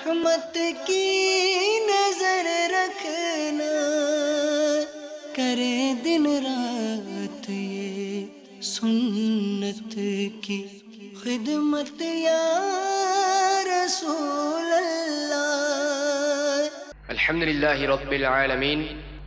رحمت کی نظر رکھنا، کرے دن رات یہ سنت کی خدمت یا رسول اللہ۔ الحمد للہ رب العالمین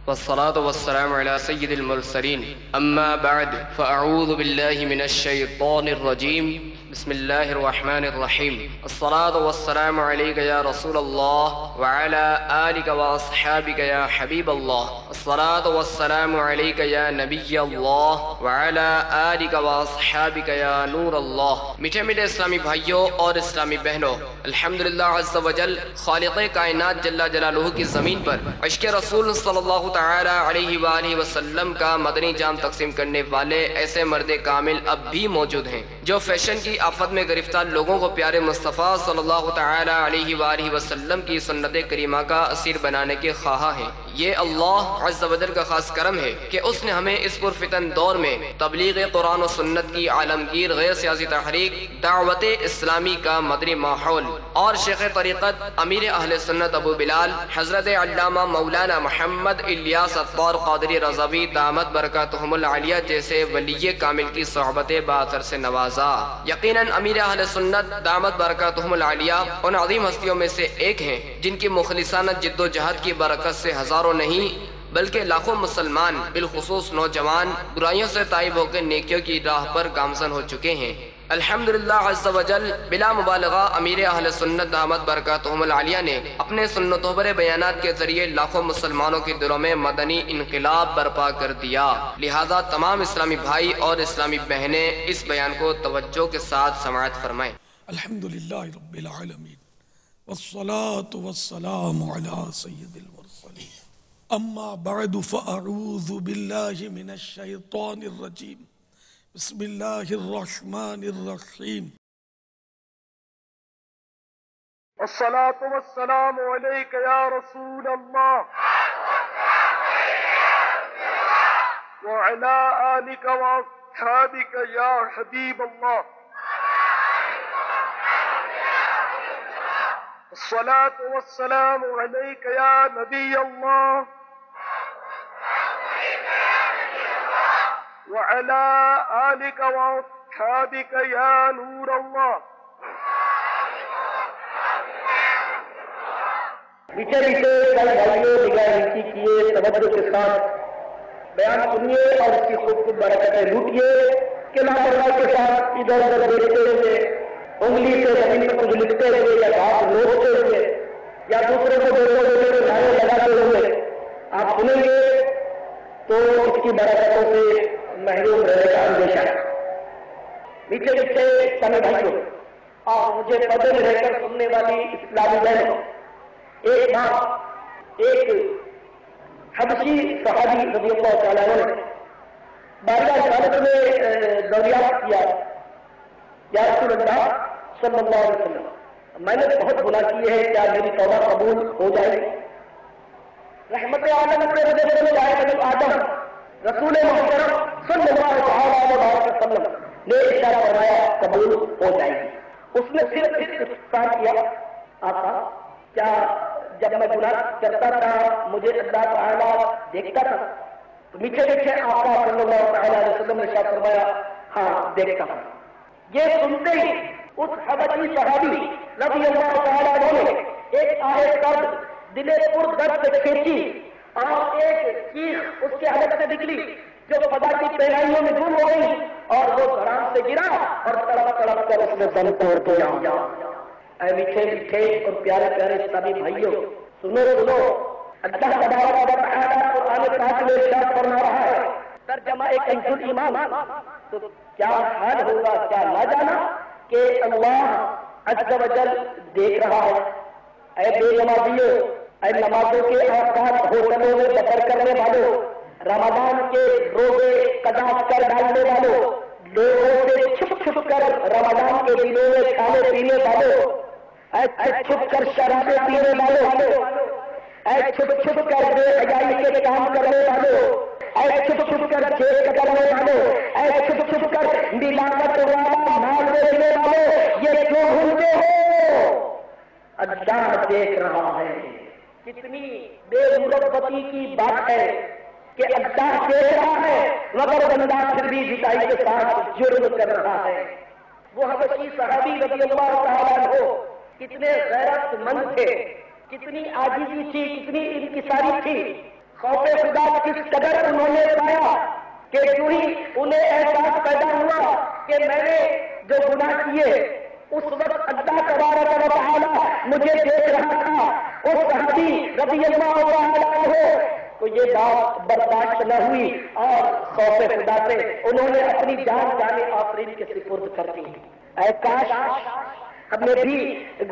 والصلاة والسلام على سید المرسلین، اما بعد فاعوذ باللہ من الشیطان الرجیم، بسم اللہ الرحمن الرحیم۔ الصلاة والسلام علیک یا رسول اللہ وعلى آلک واصحابک یا حبیب اللہ۔ الصلاة والسلام علیک یا نبی اللہ وعلى آلک واصحابک یا نور اللہ۔ میٹھے میٹھے اسلامی بھائیوں اور اسلامی بہنوں، الحمدللہ عز وجل خالق کائنات جل جلالہ کی زمین پر عشق رسول صلی اللہ تعالی علیہ وآلہ وسلم کا مدنی جام تقسیم کرنے والے ایسے مرد کامل اب بھی موجود ہیں جو فیشن کی آفت میں گرفتار لوگوں کو پیارے مصطفیٰ صلی اللہ تعالی علیہ وآلہ وسلم کی سنت کریمہ کا اسیر بنانے کے خواہاں ہیں۔ یہ اللہ عز و جل کا خاص کرم ہے کہ اس نے ہمیں اس پرفتن دور میں تبلیغ قرآن و سنت کی عالمگیر غیر سیاسی تحریک دعوت اسلامی کا مدنی ماحول اور شیخ طریقت امیر اہل سنت ابو بلال حضرت علامہ مولانا محمد الیاس عطار قادری رضوی دامت برکاتہم العالیہ جیسے ولی کامل کی صحبت باثر سے نوازا۔ یقیناً امیر اہل سنت دامت برکاتہم العالیہ ان عظیم ہستیوں میں سے ایک ہیں جن کی مخلصانہ جد و جہد کی برکت سے ہزاروں نہیں بلکہ لاکھوں مسلمان بالخصوص نوجوان برائیوں سے تائب ہو کے نیکیوں کی راہ پر گامزن ہو چکے ہیں۔ الحمدللہ عز و جل بلا مبالغہ امیر اہل سنت دامت برکاتہم العالیہ نے اپنے سنتوں پر بیانات کے ذریعے لاکھوں مسلمانوں کے دلوں میں مدنی انقلاب برپا کر دیا۔ لہذا تمام اسلامی بھائی اور اسلامی بہنیں اس بیان کو توجہ کے ساتھ سماعت فرمائیں۔ الحمدللہ رب العالمین والصلاة والسلام علی سید المرسلین، اما بعد فاعوذ باللہ من الشیطان الرجیم، بسم اللہ الرحمن الرحیم۔ الصلاة والسلام علیک یا رسول اللہ وعلی آلک واصحابک یا حبیب اللہ۔ الصلاة والسلام علیک یا نبی اللہ وعلى آلك وأصحابك يا نور الله۔ نیچے نیچے بڑے بھائیوں نگاہ نیچی کیے، توجہ کے ساتھ بیان سنیے اور اس کی خوبصورت برکتیں لوٹیے کہ لاپرواہی کے ساتھ ادھر ادھر دیکھتے ہوئے، انگلی سے زمین پر کچھ لکھتے ہوئے یا گھاس لوٹتے ہوئے یا دوسرے کو دیکھتے ہوئے نعرے لگاتے ہوئے آپ سنیں گے تو اس کی برکتوں سے محروم رہنے کا اندیشہ ہے۔ نیچے نیچے اسلامی بھائیوں اور مجھے پردے میں رہ کر سننے والی اسلامی بہنوں، ایک بار ایک حبشی صحابی رضی اللہ تعالیٰ عنہ نے بارگاہ رسالت میں دریافت کیا، یا رسول اللہ صلی اللہ علیہ وسلم، میں نے بہت گناہ کیے ہیں، کیا میری توبہ قبول ہو جائے گی؟ رحمت عالم کے وجہ سے آدم رسول محترم صلی اللہ علیہ وسلم نے ارشاد فرمایا قبول ہو جائے گی۔ اس نے صرف سوال کیا، آقا کیا جب میں گناہ کرتا تھا مجھے اللہ تعالیٰ دیکھتا تھا؟ تو میٹھے میٹھے آقا صلی اللہ علیہ وسلم نے ارشاد فرمایا ہاں دیکھتا تھا۔ یہ سنتے ہی اس حبشی صحابی رضی اللہ تعالیٰ عنہ نے ایک آہت درد دل پر درد سے کھینچی اور ایک چیخ اس کے حلق سے نکلی جو فضا کی پہنائیوں میں دور ہو گئی اور وہ دھڑام سے گرا اور تڑپ تڑپ کر اس نے دم توڑ دیا۔ اے میٹھے میٹھے اور پیارے پیارے اسلامی بھائیوں، سنو سنو، اللہ تبارک و تعالیٰ قرآن پاک میں ارشاد فرما رہا ہے، ترجمہ کنز الایمان، تو کیا حال ہوگا، کیا نہ جانا کہ اللہ عز و جل دیکھ رہا ہے۔ اے بے نمازیوں، اے نمازوں کے اوقات ہوٹلوں میں سفر کرنے والوں، رمضان کے روزے قضا کر ڈالنے والوں، لوگوں سے چھپ چھپ کر رمضان کے دنوں میں کھانے پینے والوں، اے چھپ کر شرابیں پینے والوں، اے چھپ چھپ کر بے حیائی کے کام کرنے والوں، اے چھپ چھپ کر جیل کرنے والوں، اے چھپ چھپ کر ملاوٹ والا مال بیچنے والوں، یہ کیوں گھومتے ہو؟ اللہ دیکھ رہا ہے. کتنی بے مربتی کی بات ہے کہ اللہ دیکھ رہا ہے مگر بندہ پھر بھی جتائی کے ساتھ جرم کر رہا ہے. وہ حبشی صحابی رضی اللہ تعالیٰ عنہ کتنے غیرت مند تھے، کتنی عاجزی تھی، کتنی انکساری تھی. خوف خدا کس قدر انہوں نے پایا کہ یوں ہی انہیں احساس پیدا ہوا کہ میں نے جو گناہ کیے اس وقت اللہ تبارک و تعالی مجھے دیکھ رہا تھا. اس صحابی رضی اللہ تعالیٰ عنہ تو یہ بات برداشت نہ ہوئی اور خوف خدا سے انہوں نے اپنی جان جانے آفرین کے سپرد کر دی. اے کاش ہمیں بھی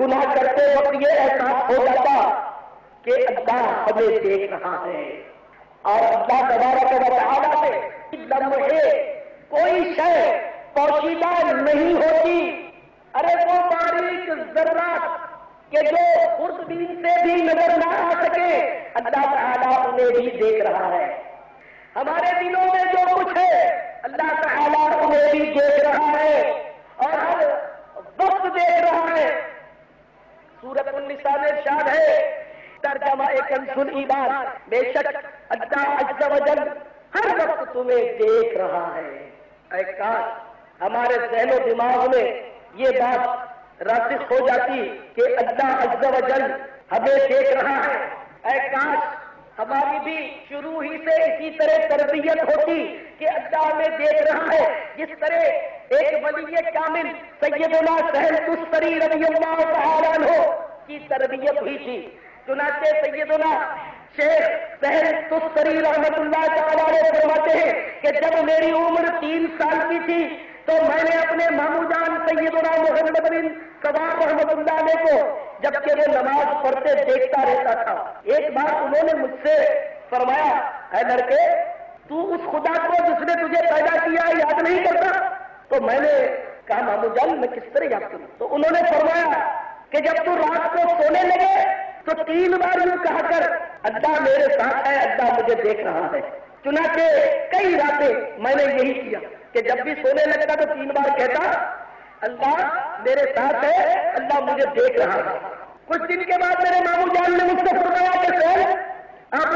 گناہ کرتے وقت یہ احساس ہو جاتا کہ اللہ ہمیں دیکھ رہا ہے اور اللہ تبارک و تعالیٰ سے لمحے کوئی شے پوشیدہ نہیں ہوتی. ارے وہ باریک ذرات کہ جو خوردبین سے بھی نظر نہ آ سکے اللہ تعالیٰ انہیں بھی دیکھ رہا ہے. ہمارے دلوں میں جو کچھ ہے اللہ تعالیٰ انہیں بھی دیکھ رہا ہے اور ہر وقت دیکھ رہا ہے. سورۃ النساء میں ارشاد ہے ترجمہ کنز الایمان، بے شک اللہ عز و جل ہر وقت تمہیں دیکھ رہا ہے. اے کاش ہمارے ذہن و دماغ میں یہ بات راسخ ہو جاتی کہ اللہ عز و جل ہمیں دیکھ رہا ہے. اے کاش ہماری بھی شروع ہی سے اسی طرح تربیت ہوتی کہ اللہ ہمیں دیکھ رہا ہے، جس طرح ایک ولی کامل سیدنا سہل تستری رضی اللہ تعالیٰ عنہ کی تربیت ہوئی تھی. چنانچہ سیدنا شیخ سہل تستری رحمت اللہ تعالیٰ علیہ فرماتے ہیں کہ جب میری عمر 3 سال کی تھی تو میں نے اپنے مامو جان سیدنا محمد بن صباح رحمت اللہ علیہ کو جبکہ وہ نماز پڑھتے دیکھتا رہتا تھا. ایک بار انہوں نے مجھ سے فرمایا اے لڑکے تو اس خدا کو جس نے تجھے پیدا کیا یاد نہیں کرتا؟ تو میں نے کہا مامو جان میں کس طرح یاد کروں؟ تو انہوں نے فرمایا کہ جب تو رات کو سونے لگے تو 3 بار یوں کہا کر اللہ میرے ساتھ ہے، اللہ مجھے دیکھ رہا ہے. چنانچہ کئی راتیں میں نے یہی کیا کہ جب بھی سونے لگتا تو 3 بار کہتا اللہ میرے ساتھ ہے، اللہ مجھے دیکھ رہا ہے. کچھ دن کے بعد میرے مامو جان نے مجھ سے فرمایا کہ سہل اب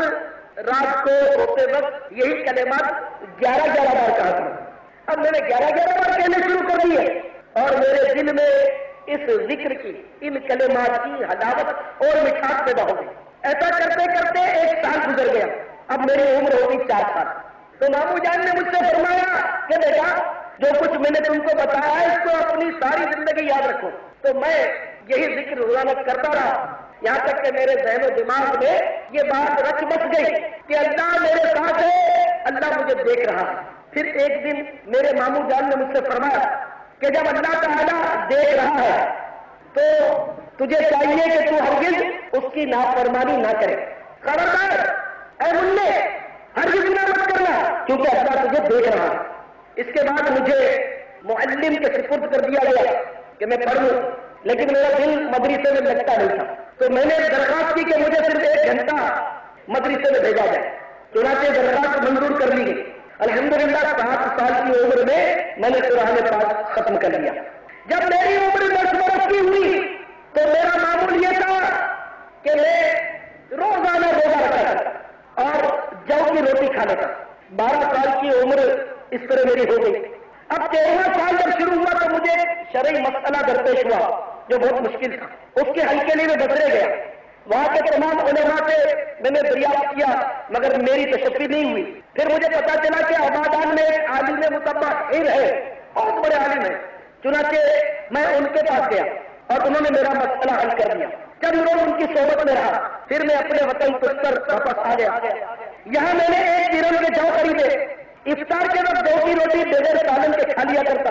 رات کو سوتے وقت یہی کلمات 11 بار کہا کرو. اب میں نے 11 بار کہنے شروع کر دیے اور میرے دل میں اس ذکر کی ان کلمات کی حلاوت اور مٹھاس پیدا ہو گئی. ایسا کرتے کرتے 1 سال گزر گیا. اب میری عمر ہوگی 4 سال. تو مامو جان نے مجھ سے فرمایا کہ بیٹا جو کچھ میں نے تم کو بتایا ہے اس کو اپنی ساری زندگی یاد رکھو. تو میں یہی ذکر روزانہ کرتا رہا یہاں تک کہ میرے ذہن و دماغ میں یہ بات رچ بس گئی کہ اللہ میرے ساتھ ہے، اللہ مجھے دیکھ رہا ہے. پھر ایک دن میرے مامو جان نے مجھ سے فرمایا کہ جب اللہ تعالیٰ دیکھ رہا ہے تو تجھے چاہیے کہ تو ہرگز اس کی نافرمانی نہ کرے. خبردار اے منّے ہرگز نہ مت کرنا کیونکہ اللہ تجھے دیکھ رہا ہے. اس کے بعد مجھے معلم کے سپرد کر دیا گیا کہ میں پڑھ لوں، لیکن میرا دل مدرسے میں لگتا نہیں تھا. تو میں نے درخواست کی کہ مجھے صرف 1 گھنٹہ مدرسے میں بھیجا جائے. چنانچہ درخواست منظور کر لی گئی. الحمدللہ 7 سال کی عمر میں نے قرآن پاک ختم کر لیا. جب میری عمر 10 برس کی ہوئی تو میرا معمول یہ تھا کہ میں روزانہ روزہ رکھا تھا اور جو کی روٹی کھانا تھا. 12 سال کی عمر اس طرح میری ہو گئی. اب 13واں سال جب شروع ہوا تو مجھے شرعی مسئلہ درپیش ہوا جو بہت مشکل تھا. اس کے حل کے لیے میں بسرے گیا. وہاں کے تمام علماء سے میں نے دریافت کیا مگر میری تشفی نہیں ہوئی. پھر مجھے پتا چلا کہ آبادان میں ایک عالم متبع ہے، بہت بڑے عالم ہیں. چنانچہ میں ان کے پاس گیا اور انہوں نے میرا مسئلہ حل کر دیا. چند روز ان کی صحبت میں رہا. پھر میں اپنے وطن پشتر واپس آ گیا. یہاں میں نے 1 درہم کے جو خریدے. افطار کے وقت 2 کی روٹی بغیر سالن کے کھا لیا کرتا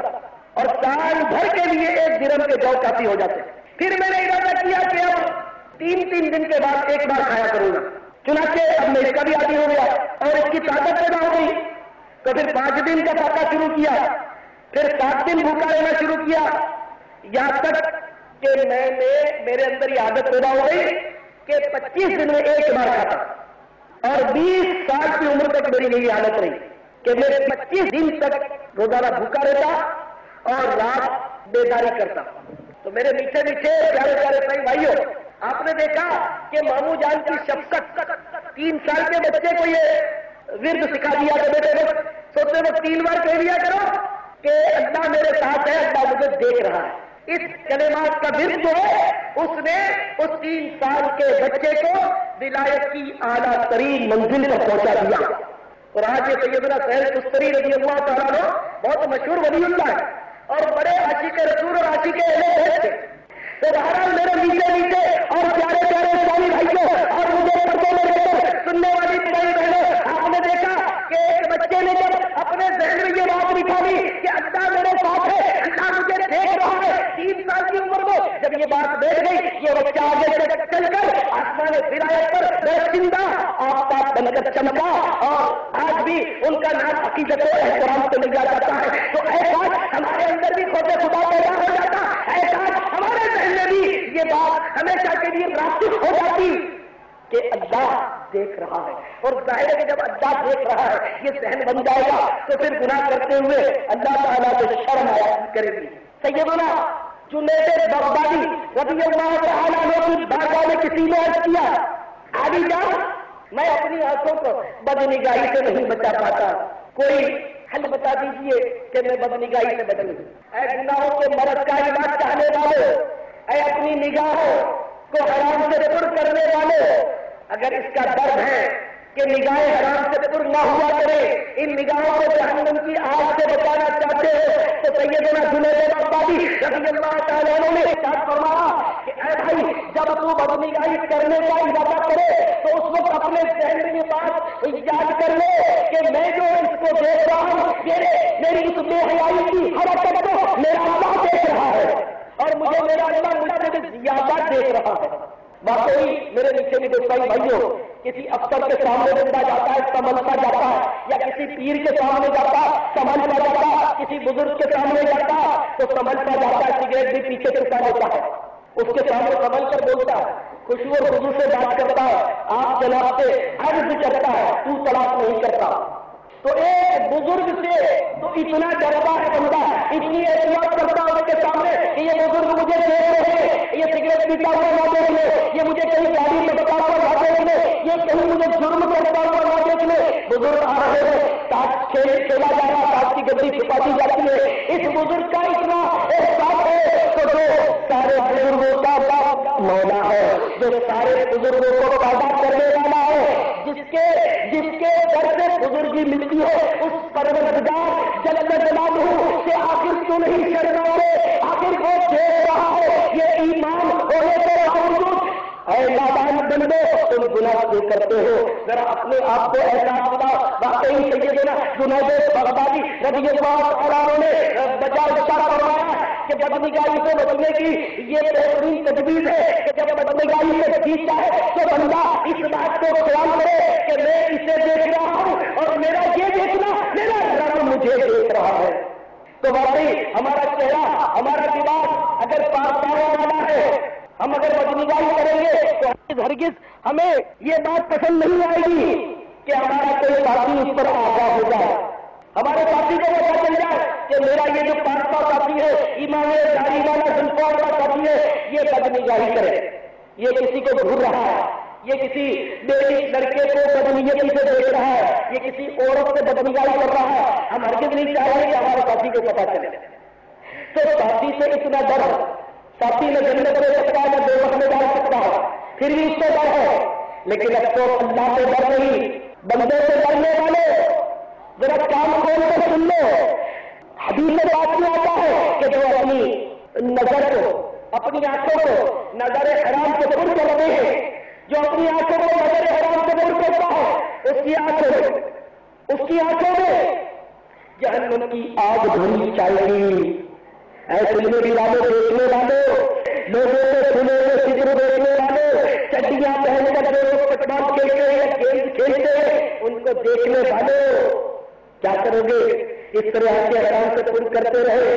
اور سال بھر کے لیے 1 درہم کے جو کافی ہو جاتے. پھر میں نے ارادہ کیا کہ اب 3 دن کے بعد 1 بار کھایا کروں گا. چنانچہ اب میں اس کا بھی عادی ہو گیا اور اس کی طاقت پیدا ہو گئی. تو پھر 5 دن کا فاقہ شروع کیا، پھر 7 دن بھوکا رہنا شروع کیا، یہاں تک کہ میرے اندر یہ عادت پیدا ہو گئی کہ 25 دن میں 1 بار کھاتا اور 20 سال کی عمر تک میری یہی حالت رہی کہ میں 25 دن تک روزانہ بھوکا رہتا اور رات بیداری کرتا. تو میرے میٹھے میٹھے پیارے پیارے صحیح بھائیوں، آپ نے دیکھا کہ ماموں جان کی شفقت، 3 سال کے بچے کو یہ ورد سکھا دیا کہ بیٹے سوچتے وہ 3 بار کہہ دیا کرو کہ اللہ میرے ساتھ ہے، اللہ مجھے دیکھ رہا ہے۔ اس کلمات کا ورد جو ہے اس نے اس 3 سال کے بچے کو ولایت کی اعلیٰ ترین منزل پر پہنچا دیا۔ اور آج یہ سیدنا سہیل تستری رضی اللہ تعالیٰ عنہ بہت مشہور ولی اللہ ہے اور بڑے عاشق رسول اور عاشق اہل بیت تھے۔ تو بہرحال میرے نیچے اور پیارے پیارے اسلامی بھائیوں اور مجھے پردے میں رہ کر سننے والی بھائی بہنوں، آپ نے دیکھا کہ ایک بچے نے جب اپنے ذہن میں یہ بات نکالی کہ اللہ میرے ساتھ ہے، اللہ مجھے دیکھ رہا ہے، 3 سال کی عمر میں جب یہ بات بیٹھ گئی، یہ بچہ آگے چل کر آسمان ولایت پر درخشندہ آفتاب بن کر چمکا اور آج بھی ان کا نام عقیدت و احترام سے لیا جاتا ہے۔ تو ایسا ہمارے اندر بھی خوف خدا پیدا ہو جاتا، ایسا ہمارے ذہن میں بھی یہ بات ہمیشہ کے لیے راسخ ہو جاتی کہ اللہ دیکھ رہا ہے۔ اور ظاہر ہے کہ جب اللہ دیکھ رہا ہے یہ ذہن بن جائے گا تو پھر گناہ کرتے ہوئے اللہ تعالیٰ کو شرم آیا کرے گی۔ سیدنا جنید بغدادی رضی اللہ تعالیٰ عنہ کی بارگاہ میں کسی نے عرض کیا، علی جان میں اپنی آنکھوں کو بدنگاہی سے نہیں بچا پاتا، کوئی حل بتا دیجئے کہ میں بدنگاہی سے بچوں۔ اے گناہوں کے مرض کا علاج چاہنے والے، اے اپنی نگاہوں کو حرام سے دور کرنے والے، اگر اس کا درد ہے کہ نگاہیں حرام سے دور نہ ہوا کرے، ان نگاہوں کو جہنم کی آگ سے بچانا چاہتے ہو تو سیدنا جنید بغدادی رضی اللہ تعالیٰ عنہ نے ارشاد فرمایا کہ اے بھائی جب تو بدنگاہی کرنے کا ارادہ کرے تو اس وقت اپنے ذہن میں یہ بات یاد کر لے کہ میں جو اس کو دیکھ رہا ہوں میری اس بے حیائی کی حرکت کو میرا اللہ دیکھ رہا ہے اور مجھے میرا اللہ مجھ سے زیادہ دیکھ رہا ہے۔ واقعی میرے نیچے بھی دوستائی بھائیوں، کسی افسر کے سامنے بندہ جاتا ہے سنبھلتا جاتا ہے، یا کسی پیر کے سامنے جاتا سنبھلتا جاتا، کسی بزرگ کے سامنے جاتا تو سنبھلتا جاتا، سگریٹ بھی پیچھے چھپا ہوتا ہے، اس کے سامنے سنبھل کر بولتا ہے، خوشبو اور خضوع سے بات کرتا ہے، آپ جناب سے عرض کرتا ہے، تو طلاق نہیں کرتا۔ تو ایک بزرگ سے تو اتنا ڈرتا ہے بندہ، اتنی احتیاط کرتا ہے کے سامنے کہ یہ بزرگ مجھے دیکھ رہے ہیں، یہ سگریٹ پیتا ہوا نہ دیکھ لے، یہ مجھے کہیں گاڑی میں بتا ہوا نہ دیکھ لے، یہ کہیں مجھے جرم کرتا ہوا نہ دیکھ لے۔ بزرگ آ رہے ہیں، تاج کھیلا جا رہا، تاج کی گدی چھپا دی جاتی ہے، اس بزرگ کا اتنا احساس ہے تو جو سارے بزرگوں کا مولا ہے، جو سارے بزرگوں کو پیدا کرنے والا ہے، جس کے در سے بزرگی ملتی ہے، اس پروردگار جل جلالہ سے آخر کیوں نہیں شرماتے؟ آخر وہ دیکھ رہا ہے، یہ ایمان ہونے کے باوجود اے نادان بندے تم گناہ کیوں کرتے ہو؟ ذرا اپنے آپ کو احساس دلاؤ۔ واقعی سیدنا جنید بغدادی رضی اللہ تعالیٰ عنہ نے بجا اشارہ فرمایا کہ بدنگاہی سے بچنے کی یہ بہترین تجویز ہے کہ جب بدنگاہی سے جیت جائے تو بندہ اس بات کو خیال کرے کہ میں اسے دیکھ رہا ہوں اور میرا یہ دیکھنا میرا رب مجھے دیکھ رہا ہے۔ تو واقعی ہمارا چہرہ، ہمارا لباس اگر پاک والا ہے، ہم اگر بدنگاہی کریں گے تو ہرگز ہمیں یہ بات پسند نہیں آئے گی کہ ہمارا کوئی ساتھی اس پر آگاہ ہو جائے، ہمارے ساتھی کو پتا چل جائے کہ میرا یہ جو پانچ ساتھی ہے، ایمان داری والا زلفوں والا ساتھی ہے، یہ بدنگاہی کرے، یہ کسی کو گھور رہا ہے، یہ کسی بیٹی لڑکے کو بدنیتی سے دیکھ رہا ہے، یہ کسی عورت سے بدنگاہی کر رہا ہے، ہم ہرگز نہیں چاہیں گے کہ ہمارے ساتھی کو پتا چلے۔ تو ساتھی سے اتنا ڈر ہے، ساتھی میں جنت دے سکتا ہے، میں دوزخ میں ڈال سکتا ہے، پھر بھی اس سے ڈر ہے، لیکن افسوس اللہ سے ڈر نہیں، بندے سے ڈرنے والے ذرا کام کھول کر سن لو۔ حدیث میں بات میں آتا ہے کہ جو اپنی نظر کو، اپنی آنکھوں کو نظر حرام سے دور کرتے ہیں، جو اپنی آنکھوں کو نظر حرام سے دور کرتا ہے، اس کی آنکھوں میں جہنم کی آگ بھری جائے گی۔ اے سننے بھی والوں، دیکھنے والوں، لوگوں سے سنے ہوئے فکر دیکھنے والوں، چڈیاں پہن کر جو لوگ فٹ بال کھیلتے ہیں، گیمز کھیلتے ہیں، ان کو دیکھنے والوں کیا کرو گے؟ اس طرح کے حرام سے دور کرتے رہے،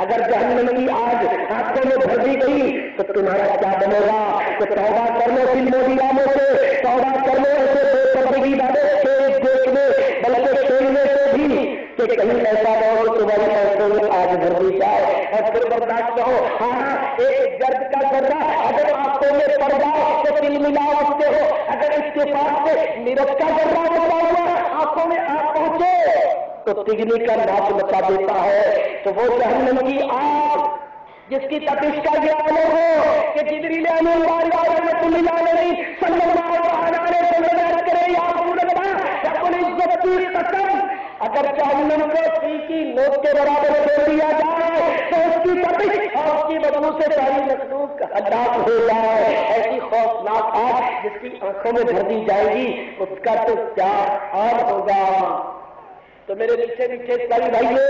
اگر جہنم کی آگ آنکھوں میں بھر دی گئی تو تمہارا کیا بنے گا؟ تو توبہ کر لو فلموں ڈراموں سے، توبہ کر لو ایسے بے پردگی والے کھیل دیکھنے بلکہ کھیلنے سے بھی کہ کہیں ایسا نہ ہو تمہاری آنکھوں میں آگ بھر دی جائے اور پھر برداشت نہ ہو. ہاں ایک گرد کا ذرہ اگر آنکھوں میں پڑ جائے تو دل ملا اٹھتے ہو. اگر اس کے پاس سے نیرج کا ذرہ بتا ہوا آنکھوں میں آگ پہنچے تو تگنی کا ناچ مچا دیتا ہے. تو وہ جہنم کی آگ جس کی تپش کا یہ عالم ہو کہ جبریل امین رحمۃ اللہ علیہ صلی اللہ علیہ وسلم کرے یا رسول اللہ رب العزت کی قسم اگر جہنم کو سی کی نوک کے برابر چھوڑ دیا جائے تو اس کی تپش اور اس کی بدبو سے ساری مخلوق ہلاک ہو جائے. ایسی خوفناک آگ جس کی آنکھوں میں بھر دی جائے گی اس کا تو کیا حال ہوگا. تو میرے میٹھے میٹھے اسلامی بھائیوں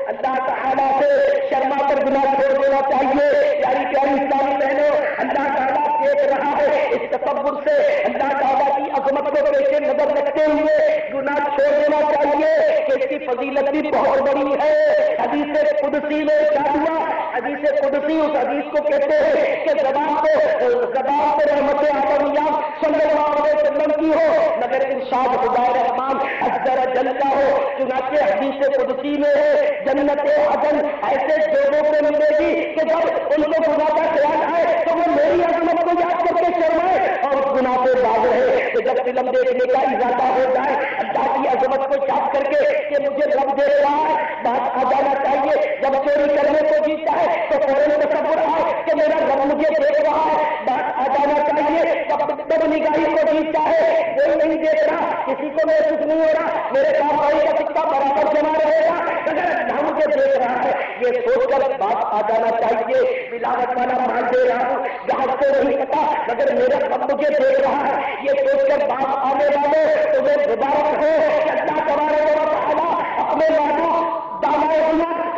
اللہ تعالیٰ سے شرما کر گناہ چھوڑ دینا چاہیے. پیاری پیاری اسلامی بہنوں اللہ تعالیٰ دیکھ رہا ہے اس تصور سے اللہ تعالیٰ کی عظمت کو پیش نظر رکھتے ہوئے گناہ چھوڑ دینا چاہیے کہ اس کی فضیلت بھی بہت بڑی ہے. حدیث قدسی میں ارشاد ہوا. حدیث قدسی اس حدیث کو کہتے ہیں کہ زبان پہ رحمت آدمیہ صلی اللہ علیہ وسلم کی ہو مگر ارشاد خدائے رحمان عز و جل کا ہو. چنانچہ حدیث قدسی میں ہے جنت عدن ایسے لوگوں کو ملے گی کہ جب ان کو گناہ کا خیال آئے تو وہ میری عظمت کو یاد کر کے شرمائے اور اس گناہ سے باز رہے. کہ جب فلم دیکھنے کا ارادہ ہو جائے اللہ کی عظمت کو یاد کر کے کہ مجھے رب دیکھ رہا ہے بات آ جانا چاہیے. جب چوری کرنے کو جیتا ہے تو فوراً تصور آئے کہ میرا رب مجھے دیکھ رہا ہے بات آ جانا چاہیے. جب بد نگاہی کو جیتا ہے کوئی نہیں دیکھ رہا کسی کو محسوس نہیں ہو رہا میرے کام بھائی کا سکہ برابر جمع رہے گا اگر اللہ مجھے دیکھ رہا ہے یہ سوچ کر بات آ جانا چاہیے. ملاوٹ والا مال دے رہا ہوں جہاں سے نہیں پتا مگر میرا رب مجھے دیکھ رہا ہے یہ سوچ کر بات آنے والے تمہیں مبارک ہو کہ اللہ تبارک و تعالیٰ اپنے معبود دامائے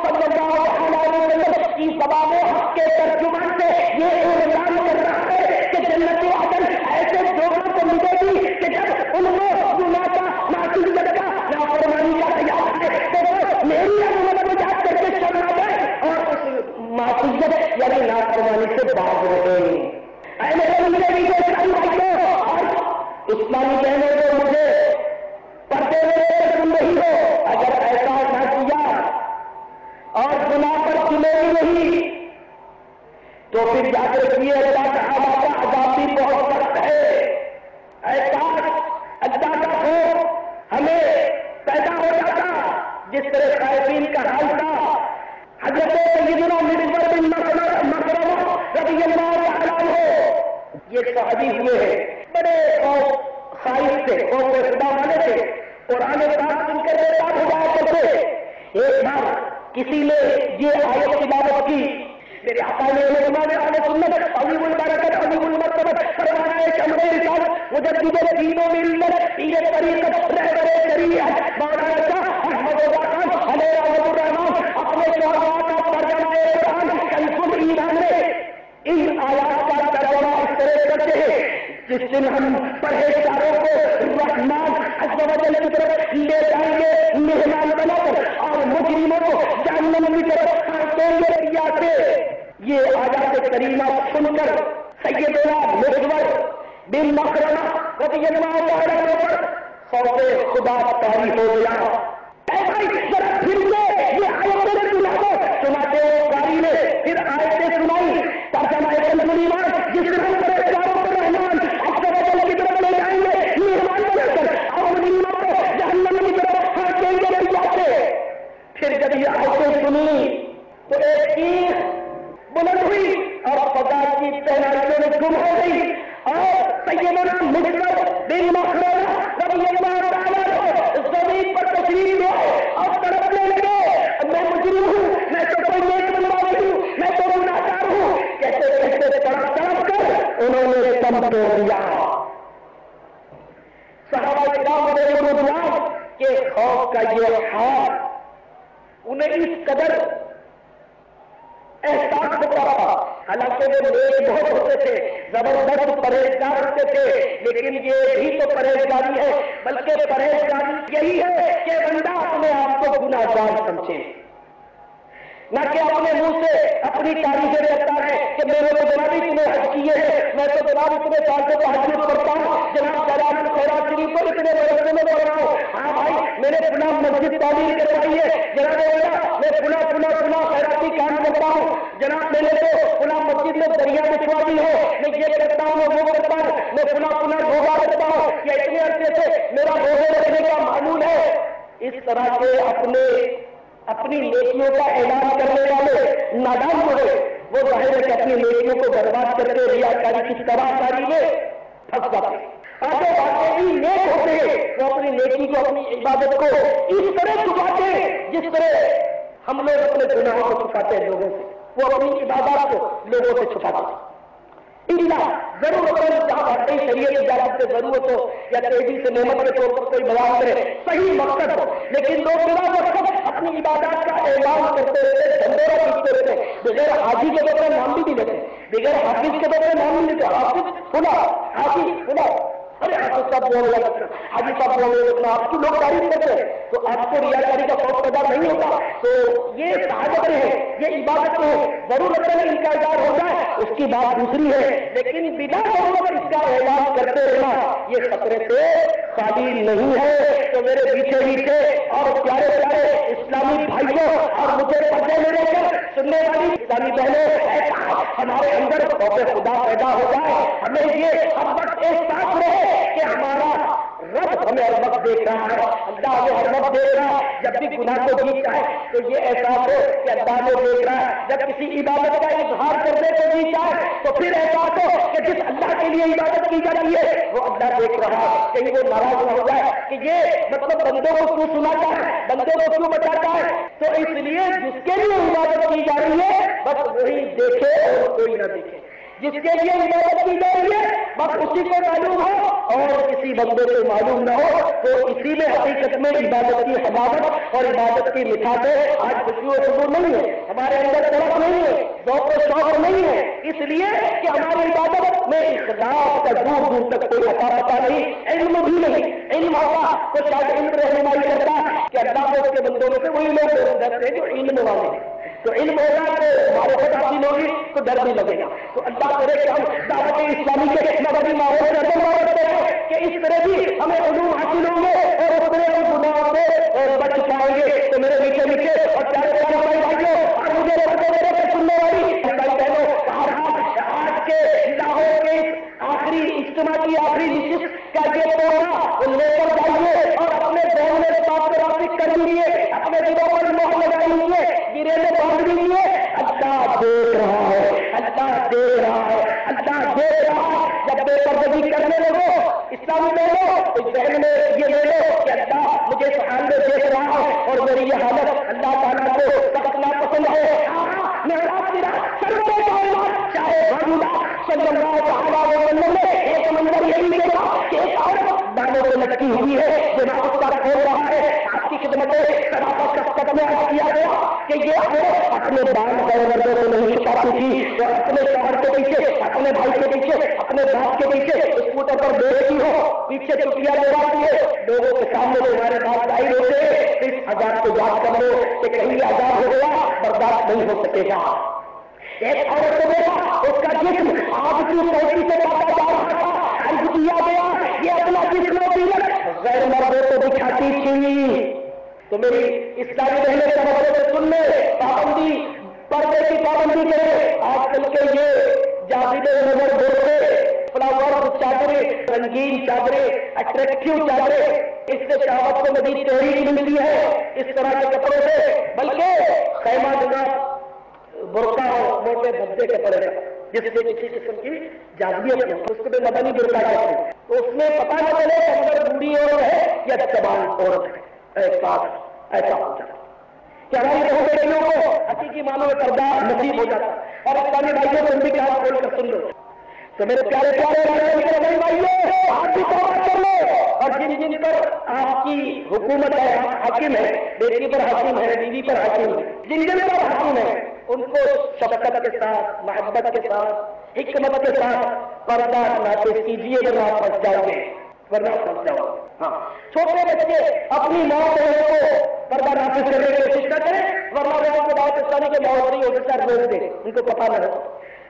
صلی اللہ علیہ وسلم کی زبان حق کے ترجمان سے یہ اعلان کر رہا ہے کہ جنت عدن ایسے لوگوں کو ملے گی کہ جب ان کو گناہ کا معصیت کا نافرمانی کا خیال ہے تو وہ میری عظمت کو یاد کر کے شرما جائے اور اس معصیت یعنی نافرمانی سے باز رہے. اسلامی بہنوں کو مجھے پردے میں سن رہی ہو اگر ایسا نہ کیا اور گناہ پر سنے ہی نہیں تو پھر یاد رکھیے اللہ تعالیٰ کا عذاب بھی بہت سخت ہے. ایسا اللہ کا خوف ہمیں پیدا ہو جاتا جس طرح خائفین کا حال تھا. حضرت سیدنا مغفر بن مخرمہ رضی اللہ تعالیٰ عنہ یہ صحابی ہوئے ہیں بڑے خائف تھے خوف خدا والے تھے. قرآن پاک سن کر بیدار ہو جایا کرتے. ایک بار کسی نے یہ آیت تلاوت کی میرے آقا نے اہل سنت عظیم البرکت عظیم المرتبت فرمایا ہے کہ امر رسالت مجدد دین و ملت پیر طریقت رہبر شریعت مولانا شاہ احمد رضا خان علیہ رحمۃ الرحمان اپنے شعراء کا ترجمہ قرآن کنز ایمان میں ان آیات کا ترجمہ اس طرح کرتے ہیں جس دن ہم پرہیزگاروں کو رحمان عز و جل کی طرف لے جائیں گے مہمان بنا کر اور مجرموں کو جہنم کی طرف کھینچیں گے ریا سے. یہ آیات کریمہ سن کر سیدنا مغفر بن مخرمہ رضی اللہ تعالیٰ عنہ پر خوف خدا طاری ہو گیا. اے بھائی ذرا پھر سے یہ آیتیں سنا دو. چنانچہ قاری نے پھر آیتیں سنائی ترجمہ کنز ایمان جس دن ہم پرہیزگاروں کو رحمان عز و جل کی طرف لے جائیں گے مہمان بنا کر اور مجرموں کو جہنم کی طرف کھینچیں گے ریا سے. پھر جب یہ آیتیں سنی تو ایک چیخ بلند ہوئی اور فضا کی تہناریوں میں گم ہو گئی اور سیدنا مغفر بن مخرمہ رضی اللہ تعالیٰ عنہ زمین پر تشریف لے اور تڑپنے لگے میں مجرم ہوں میں تو کوئی نیک بندہ نہیں ہوں میں تو گنہگار ہوں. کہتے کہتے تڑپ کر انہوں نے دم توڑ دیا. صحابہ کرام رضوان کے خوف کا یہ حال انہیں اس قدر احساس ہوتا تھا. حالانکہ وہ نیک بہت ہوتے تھے زبردست پرہیزگار ہوتے تھے لیکن یہ بھی تو پرہیزگاری ہے بلکہ پرہیزگاری یہی ہے کہ بندہ اپنے آپ کو گنہگار سمجھے. نہ کہ اپنے منہ سے اپنی تعریفیں کرتا ہے کہ میرے تو جناب اتنے حج کیے ہیں، میں تو جناب اتنے سال سے تہجد پڑھتا ہوں، جناب جلال الخیرات شریف کو اتنے برسوں میں پڑھ رہا ہوں، ہاں بھائی میں نے فلاں مسجد تعمیر کروائی ہے، جناب میں فلاں خیراتی کام کرتا ہوں، جناب میں نے تو فلاں مسجد میں دریا بچھوا دی ہے، میں یہ کرتا ہوں میں وہ کرتا ہوں، میں فلاں روزہ رکھتا ہوں، یا اتنے عرصے سے میرا روزے رکھنے کا معمول ہے۔ اس طرح کے اپنی نیکیوں کا اعلان کرنے والے نادان جو ہے وہ ظاہر ہے کہ اپنی نیکیوں کو برباد کر کے ریاکاری کی تباہ کاری میں پھنس جاتے ہیں۔ اور واقعی نیک ہوتے ہیں وہ اپنی نیکی کو اپنی عبادت کو اس طرح چھپاتے ہیں جس طرح ہم لوگ اپنے گناہوں کو چھپاتے ہیں لوگوں سے، وہ اپنی عبادات کو لوگوں سے چھپاتے ہیں۔ ضرورت جہاں واقعی شریعت اجازت سے ضرورت ہو یا تیزی سے نعمت کے طور پر کوئی بیان کرے، صحیح مقصد ہو، لیکن لوگ بلا مقصد اپنی عبادات کا اعلان کرتے رہتے، ڈھنڈورا پیٹتے رہتے، بغیر حاجی کے بغیر نام بھی نہیں لیتے، بغیر حافظ کے بغیر نام نہیں لیتے، حافظ کھلا حافظ کھلا، ارے حافظ صاحب بولنے لگا، حاجی صاحب بولنے لگا، آپ کی لوگ تعریف کرتے ہیں تو آپ کو ریاکاری کا خوف پیدا نہیں ہوتا۔ تو یہ شہادتیں ہیں، یہ عبادتیں ہیں، ضرورت ہے ان کا اظہار ہو جائے اس کی بات دوسری ہے، لیکن بنا ضرورت اس کا اعلان کرتے رہنا یہ خطرے سے خالی نہیں ہے۔ تو میرے پیچھے اور پیارے پیارے اسلامی بھائیوں اور مجھے پردے میں لے کر سننے والی اسلامی بہنیں، ہمارے اندر خوف خدا پیدا ہو جائے، ہمیں یہ ہر وقت احساس رہے کہ ہمارا رب ہمیں ہر وقت دیکھ رہا ہے، اللہ ہمیں ہر وقت دیکھ رہا ہے۔ جب بھی گناہ کو جیتا ہے تو یہ احساس ہو کہ اللہ ہمیں دیکھ رہا ہے، جب کسی عبادت کا اظہار کرنے کو جیتا ہے تو پھر احساس ہو کہ جس اللہ کے لیے عبادت کی جاتی ہے وہ اللہ دیکھ رہا ہے، کہیں وہ ناراض نہ ہو جائے کہ یہ مطلب بندوں کو کیوں سناتا ہے، بندوں کو کیوں بچاتا ہے۔ تو اس لیے جس کے لیے عبادت کی جا رہی ہے بس وہی دیکھے اور کوئی نہ دیکھے، جس کے لیے عبادت کی جا رہی ہے بس اسی کو معلوم ہو اور کسی بندے کو معلوم نہ ہو، تو اسی میں حقیقت میں عبادت کی حلاوت اور عبادت کی مٹھاس ہے۔ آج خوشی و سرور نہیں ہے، ہمارے اندر طرف نہیں ہے، ذوق و شوق نہیں ہے، اس لیے کہ ہماری عبادت میں اخلاص کا دور دور تک کوئی عطا پتا نہیں، علم بھی نہیں۔ علم ہوگا تو شاید علم رہنمائی کرتا کہ اللہ کو اس کے بندوں میں سے وہی لوگ ڈرتے ہیں جو علم والے ہیں، تو علم ہوگا تو معرفت حاصل ہوگی تو ڈر بھی لگے گا۔ تو اللہ کرے کہ ہم دعوت اسلامی کے مدنی ماحول میں رکھتے ہیں کہ اس طرح بھی ہمیں علوم حاصل ہوں گے اور اس طرح ہم گناہوں سے بچ پائیں گے۔ تو میرے میٹھے اور پیارے پیارے بھائیوں اور مجھے میرے سننے والی بھائی بہنوں، آج کے لاہور کے آخری اجتماع کی آخری نشست کا یہ پروگرام لے کر جائیے اور اپنے ذہن میں بات راسک کر لیجیے، اپنے دلوں پر مہر لگا لیجیے، گرے میں باندھ لیجیے، اللہ دیکھ رہا ہے، اللہ دیکھ رہا ہے، اللہ دیکھ رہا ہے۔ جب بے پردگی کرنے لگو اسلامی بہنوں تو ذہن میں یہ لے لو کہ اللہ مجھے اس حال میں دیکھ رہا ہے اور میری یہ حالت اللہ تعالیٰ کو سخت ناپسند ہے۔ میرا سرور کائنات چاہے صلی اللہ تعالیٰ وسلم نے ایک منظر یہ بھی دیکھا کہ ایک عورت بالوں میں لٹکی ہوئی ہے، جناب اس کا کھول رہا ہے، آپ کی خدمت صداقت کا قدم عرض کیا گیا کہ یہ عورت اپنے بال مردوں کو نہیں چھپاتی تھی، تو اپنے شوہر کے پیچھے، اپنے بھائی کے پیچھے، اپنے باپ کے پیچھے اسکوٹر پر بیٹھی ہو، پیچھے چٹیاں لگاتی ہے، لوگوں کے سامنے تمہارے بات ظاہر ہوتے ہیں، اس عذاب کو یاد کر لو کہ کہیں عذاب ہو گیا برداشت نہیں ہو سکے گا۔ ایک عورت کو دیکھا اس کا جسم آگ کی روشنی سے کاٹا جا رہا تھا، عرض کیا گیا یہ اپنا جسم غیر مردوں کو دکھاتی تھی۔ تو میری اسلامی بہنیں توجہ سے سن لیں، پابندی پردے کی پابندی کرے۔ آج کل کے یہ جاذب نظر بولتے فلاور چادریں، رنگین چادریں، اٹریکٹیو چادریں، اس سے شہوت کو مزید تحریک ملتی ہے اس طرح کے کپڑوں سے، بلکہ خیمہ جناب برقع ہو، موٹے دھبے کے پڑے جس میں کسی قسم کی جاذبیت ہو، اس کو بھی مدنی برقع کہتے ہیں، تو اس میں پتہ نہ چلے کہ اندر بوڑھی عورت ہے یا جوان عورت ہے، احساس ایسا ہو جاتا کہ ہماری بہو بیٹیوں کو حقیقی معنوں میں پردہ نصیب ہو جاتا۔ اور اسلامی بھائیوں کو بھی کام کھول کر سن لو، تو میرے پیارے پیارے بھائیوں آپ بھی توبہ کر لو، اور جن جن پر آپ کی حکومت ہے، حاکم ہے، بیٹی پر حاکم ہے، بیوی پر حاکم ہے، جن جن پر حاکم ہے ان کو شفقت کے ساتھ، محبت کے ساتھ، حکمت کے ساتھ پردہ نافذ کیجیے، ورنہ آپ پھنس جاؤ گے۔ ورنہ پھنس جاؤ. ہاں چھوٹے بچے اپنی ماں کو پردہ نافذ کرنے کی کوشش نہ کریں ورنہ وہ آپ کو دعوت اسلامی کے ماحول نہیں ہو سکتا ہے روک دے ان کو پتا نہ ہو.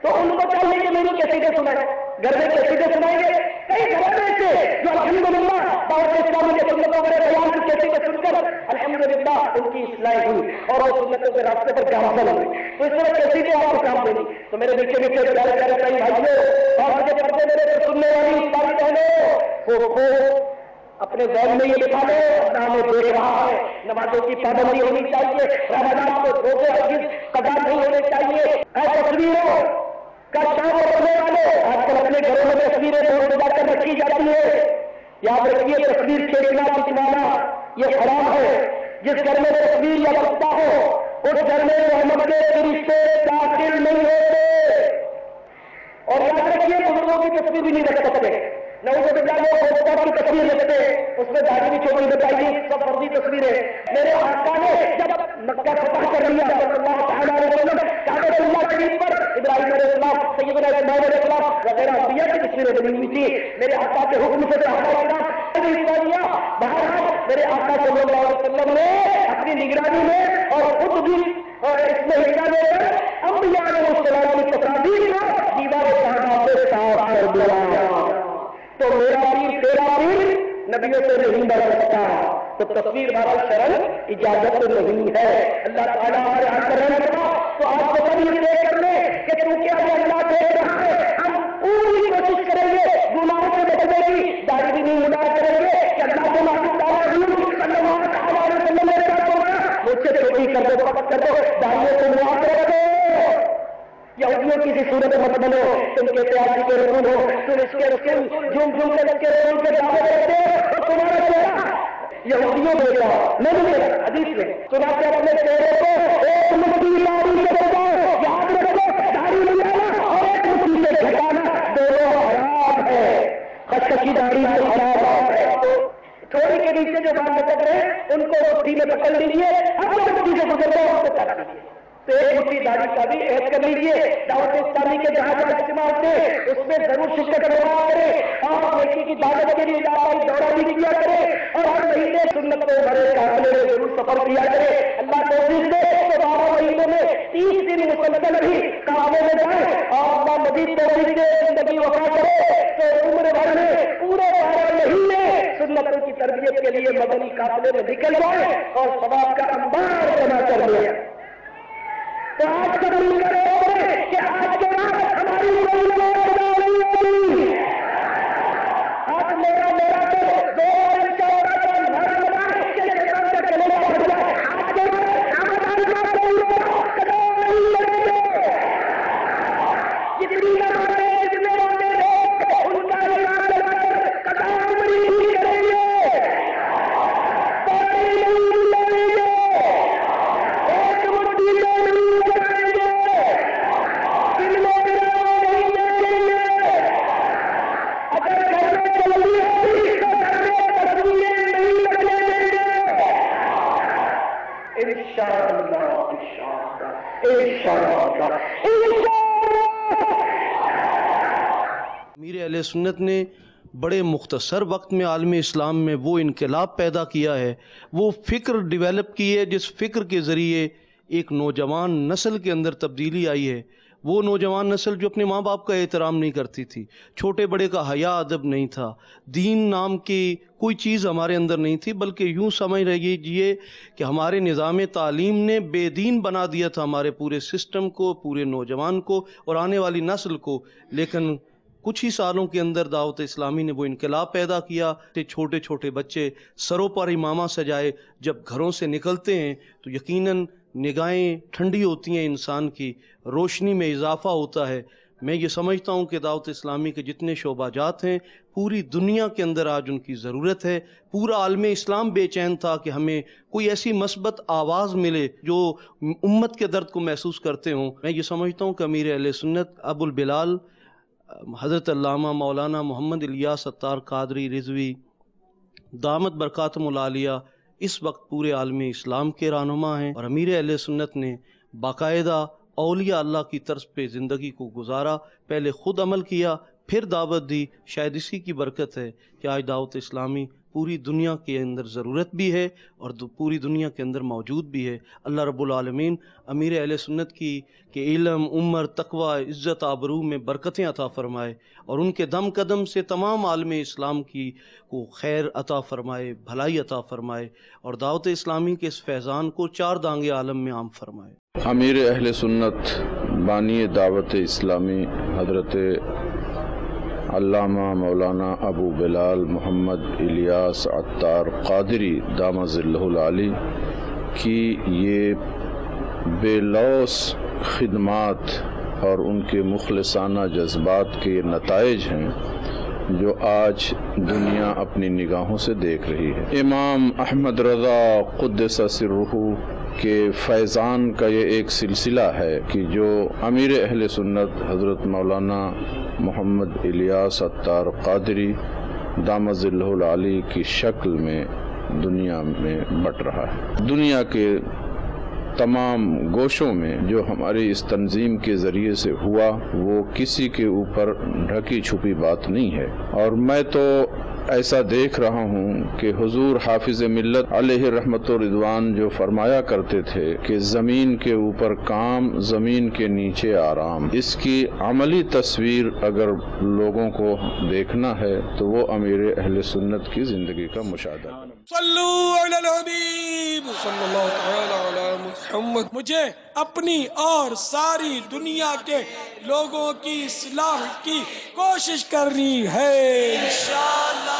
تو ان کو چاہیے کہ میری کیسے سنائیں گھر میں کیسے سنائیں گے. کئی گھر میں سے جو الحمدللہ دعوت اسلامی کے سنتوں کے بیان کی کیسے سن کر الحمدللہ ان کی اصلاح ہوئی اور وہ سنتوں کے راستے پر گامزن ہوئی. تو اس طرح کیسے تو آپ کو کام دیں گی. تو میرے میٹھے میٹھے پیارے پیارے بھائیوں اور مجھے پردے میرے سننے والی ساری بہنوں وہ اپنے ذہن میں یہ بتا لو اپنا ہمیں دیکھ رہا ہے. نمازوں کی پابندی ہونی چاہیے. رمضان کو روزے ہرگز قضا نہیں ہونے چاہیے. ایسے تصویروں کا شام کرنے والے آج کل اپنے گھروں میں تصویریں بہت سجا کر رکھی جاتی ہے. یاد رکھیے تصویر کھینچنا کھینچوانا یہ حرام ہے. جس گھر میں تصویر یا بچتا ہو اس گھر میں رحمت کے فرشتے داخل نہیں ہوتے. اور یاد رکھیے بزرگوں کی تصویر بھی نہیں رکھ سکتے. نعوذ باللہ وہ کی تصویر رکھتے اس میں داڑھی بھی چھوٹی بتائیے سب فرضی تصویریں. میرے آقا نے جب مکہ فتح کر لیا صلی اللہ تعالیٰ علیہ وسلم کعبۃ اللہ شریف پر ابراہیم علیہ السلام سیدنا اسماعیل علیہ السلام وغیرہ انبیاء کی تصویریں بنی ہوئی تھی. میرے آقا کے حکم سے بہرحال میرے آقا صلی اللہ علیہ وسلم نے اپنی نگرانی میں اور خود بھی اس میں حصہ لے کر انبیاء علیہ السلام کی تصاویر کو دیوار کعبہ سے صاف کر دیا. تو میرا پیر تیرا پیر نبیوں سے نہیں بڑھ سکتا. تو تصویر بہرحال شرعن اجازت نہیں ہے. اللہ تعالیٰ ہمارے ہاتھ پر رہنے کا تو آپ کو کبھی طے کر لیں کہ کیونکہ اب اللہ دیکھ رہا ہے ہم پوری کوشش کریں گے گناہوں سے بچنے کی. داڑھی بھی نہیں مدار کریں گے کہ اللہ کو معلوم مجھ سے چھوٹی کر دو وقت کر دو داڑھیوں کو معاف کر دو. یہودیوں کسی صورت مت بنو تم کے پیاسی کے رسول ہو تم اس کے رسول جھوم جھوم کر کے رسول کے دعوے کرتے ہو اور تمہارا چہرہ یہودیوں دیکھا نہیں دیکھا. حدیث میں چنانچہ اپنے چہرے کو ایک مٹھی داڑھی سے بچاؤ. یاد رکھو داڑھی ملانا اور ایک مٹھی سے گھٹانا دونوں حرام ہے. خشخشی داڑھی سے حرام ہے. تو تھوڑی کے نیچے جو بال لٹک رہے ہیں ان کو مٹھی میں پکڑ لیجیے. اپنے مٹھی سے گزر جاؤ اس کو کاٹ لیجیے. تو ایک مٹھی داڑھی کا بھی عہد کر لیجیے. دعوت اسلامی کے جہاں جہاں اجتماع سے اس میں ضرور شرکت کروا کرے اور نیکی کی دعوت کے لیے علاقائی دورہ بھی کیا کرے اور ہر مہینے سنت کو بڑے قافلے میں ضرور سفر کیا کرے. اللہ توفیق دے تو 12 مہینے میں 30 دن مسلسل بھی قافلے میں جائیں اور اللہ مزید توفیق دے زندگی وفا کرے تو عمر بھر میں پورے 12 مہینے سنتوں کی تربیت کے لیے مدنی قافلے میں نکل جائے اور ثواب کا انبار جمع کر لے. تو آج قبول کرو کہ آج کے بعد ہماری آج میرا تو دو امیر اہل سنت نے بڑے مختصر وقت میں عالم اسلام میں وہ انقلاب پیدا کیا ہے، وہ فکر ڈیولپ کی ہے جس فکر کے ذریعے ایک نوجوان نسل کے اندر تبدیلی آئی ہے. وہ نوجوان نسل جو اپنے ماں باپ کا احترام نہیں کرتی تھی، چھوٹے بڑے کا حیا ادب نہیں تھا، دین نام کی کوئی چیز ہمارے اندر نہیں تھی، بلکہ یوں سمجھ رہیے کہ ہمارے نظام تعلیم نے بے دین بنا دیا تھا ہمارے پورے سسٹم کو، پورے نوجوان کو اور آنے والی نسل کو. لیکن کچھ ہی سالوں کے اندر دعوت اسلامی نے وہ انقلاب پیدا کیا کہ چھوٹے چھوٹے بچے سروں پر امامہ سجائے جب گھروں سے نکلتے ہیں تو یقیناً نگاہیں ٹھنڈی ہوتی ہیں، انسان کی روشنی میں اضافہ ہوتا ہے. میں یہ سمجھتا ہوں کہ دعوت اسلامی کے جتنے شعبہ جات ہیں پوری دنیا کے اندر آج ان کی ضرورت ہے. پورا عالم اسلام بے چین تھا کہ ہمیں کوئی ایسی مثبت آواز ملے جو امت کے درد کو محسوس کرتے ہوں. میں یہ سمجھتا ہوں کہ امیر اہل سنت ابو البلال حضرت علامہ مولانا محمد الیاس ستار قادری رضوی دامت برکاتہم العالیہ اس وقت پورے عالم اسلام کے رہنما ہیں، اور امیر اہل سنت نے باقاعدہ اولیاء اللہ کی طرز پہ زندگی کو گزارا. پہلے خود عمل کیا، پھر دعوت دی. شاید اسی کی برکت ہے کہ آج دعوت اسلامی پوری دنیا کے اندر ضرورت بھی ہے اور پوری دنیا کے اندر موجود بھی ہے. اللہ رب العالمین امیر اہل سنت کی کہ علم، عمر، تقوی، عزت، آبرو میں برکتیں عطا فرمائے اور ان کے دم قدم سے تمام عالم اسلام کی کو خیر عطا فرمائے، بھلائی عطا فرمائے اور دعوت اسلامی کے اس فیضان کو 4 دانگے عالم میں عام فرمائے. امیر اہل سنت بانی دعوت اسلامی حضرت علامہ مولانا ابو بلال محمد الیاس عطار قادری دامہ ظلہ العالی کی یہ بے لوث خدمات اور ان کے مخلصانہ جذبات کے نتائج ہیں جو آج دنیا اپنی نگاہوں سے دیکھ رہی ہے. امام احمد رضا قدس سرہ کے فیضان کا یہ ایک سلسلہ ہے کہ جو امیر اہل سنت حضرت مولانا محمد الیاس عطار قادری دامہ ظلہ العالی کی شکل میں دنیا میں بٹ رہا ہے. دنیا کے تمام گوشوں میں جو ہماری اس تنظیم کے ذریعے سے ہوا وہ کسی کے اوپر ڈھکی چھپی بات نہیں ہے. اور میں تو ایسا دیکھ رہا ہوں کہ حضور حافظ ملت علیہ رحمت و رضوان جو فرمایا کرتے تھے کہ زمین کے اوپر کام، زمین کے نیچے آرام، اس کی عملی تصویر اگر لوگوں کو دیکھنا ہے تو وہ امیر اہل سنت کی زندگی کا مشاہدہ ہے. صلو علی الحبیب صلی اللہ تعالی علی محمد. مجھے اپنی اور ساری دنیا کے لوگوں کی اصلاح کی کوشش کرنی ہے انشاءاللہ.